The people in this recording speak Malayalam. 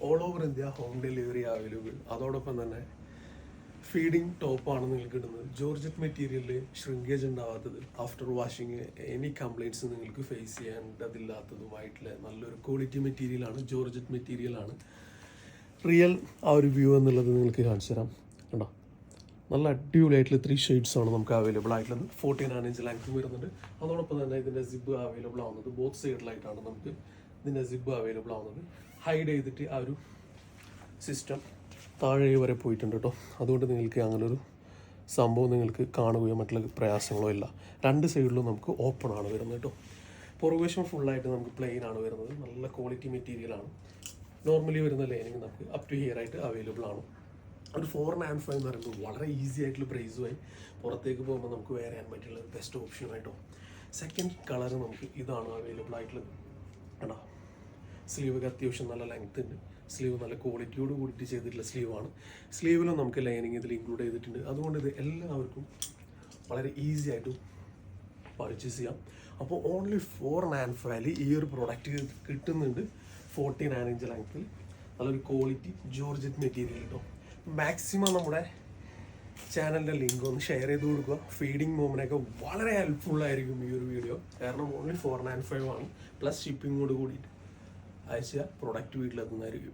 All over India home delivery available. അതോടൊപ്പം തന്നെ ഫീഡിങ് ടോപ്പാണ് നിങ്ങൾക്ക് ഇടുന്നത്. ജോർജറ്റ് മെറ്റീരിയലിൽ ഷ്രിങ്കേജ് ഉണ്ടാവാത്തത്, ആഫ്റ്റർ വാഷിങ് എനി കംപ്ലയിൻറ്റ്സ് നിങ്ങൾക്ക് ഫേസ് ചെയ്യേണ്ടതില്ലാത്തതുമായിട്ടുള്ള നല്ലൊരു ക്വാളിറ്റി മെറ്റീരിയലാണ്. ജോർജറ്റ് മെറ്റീരിയലാണ്. റിയൽ ആ ഒരു വ്യൂ എന്നുള്ളത് നിങ്ങൾക്ക് കാണിച്ചു തരാം. കണ്ടോ, നല്ല അടിപൊളിയായിട്ടുള്ള 3 ഷെയ്ഡ്സാണ് നമുക്ക് അവൈലബിൾ ആയിട്ടുള്ളത്. 49 ഇഞ്ച് ലെങ്ത്തും വരുന്നുണ്ട്. അതോടൊപ്പം തന്നെ ഇതിൻ്റെ സിബ് അവൈലബിൾ ആവുന്നത് ബോത്ത് സൈഡിലായിട്ടാണ് നമുക്ക് ഇതിൻ്റെ സിബ് അവൈലബിൾ ആവുന്നത്. ഹൈഡ് ചെയ്തിട്ട് ആ ഒരു സിസ്റ്റം താഴെ വരെ പോയിട്ടുണ്ട് കേട്ടോ. അതുകൊണ്ട് നിങ്ങൾക്ക് അങ്ങനൊരു സംഭവം നിങ്ങൾക്ക് കാണുകയോ മറ്റുള്ള പ്രയാസങ്ങളോ ഇല്ല. 2 സൈഡിലും നമുക്ക് ഓപ്പൺ ആണ് വരുന്നത് കേട്ടോ. പുറകുവശം ഫുള്ളായിട്ട് നമുക്ക് പ്ലെയിൻ ആണ് വരുന്നത്. നല്ല ക്വാളിറ്റി മെറ്റീരിയലാണ്. നോർമലി വരുന്ന ലൈനിങ് നമുക്ക് അപ് ടു ഹിയർ ആയിട്ട് അവൈലബിൾ ആണ്. ഒരു 495 എന്ന് പറയുമ്പോൾ വളരെ ഈസി ആയിട്ടുള്ള പ്രൈസുമായി പുറത്തേക്ക് പോകുമ്പോൾ നമുക്ക് വെയർ ചെയ്യാൻ പറ്റുള്ള ബെസ്റ്റ് ഓപ്ഷനായിട്ടോ. സെക്കൻഡ് കളർ നമുക്ക് ഇതാണ് അവൈലബിൾ ആയിട്ടുള്ളത്. കേട്ടോ, സ്ലീവൊക്കെ അത്യാവശ്യം നല്ല ലെങ്ത് ഉണ്ട്. സ്ലീവ് നല്ല ക്വാളിറ്റിയോട് കൂടിയിട്ട് ചെയ്തിട്ടുള്ള സ്ലീവാണ്. സ്ലീവിലും നമുക്ക് ലൈനിങ് ഇതിൽ ഇൻക്ലൂഡ് ചെയ്തിട്ടുണ്ട്. അതുകൊണ്ട് ഇത് എല്ലാവർക്കും വളരെ ഈസി ആയിട്ട് പർച്ചേസ് ചെയ്യാം. അപ്പോൾ ഓൺലി 495 ഈ ഒരു പ്രൊഡക്റ്റ് കിട്ടുന്നുണ്ട്. 49 ഇഞ്ച് ലെങ്ത്തിൽ നല്ലൊരു ക്വാളിറ്റി ജോർജറ്റ് മെറ്റീരിയൽ കേട്ടോ. മാക്സിമം നമ്മുടെ ചാനലിൻ്റെ ലിങ്ക് ഒന്ന് ഷെയർ ചെയ്ത് കൊടുക്കുക. ഫീഡിങ് മൂവ്മെൻ്റൊക്കെ വളരെ ഹെൽപ്ഫുള്ളായിരിക്കും ഈ ഒരു വീഡിയോ. കാരണം ഓൺലി 495 ആണ്. പ്ലസ് ഷിപ്പിങ്ങോട് കൂടിയിട്ട് അയച്ച പ്രൊഡക്റ്റ് വീട്ടിലെത്തുന്നതായിരിക്കും.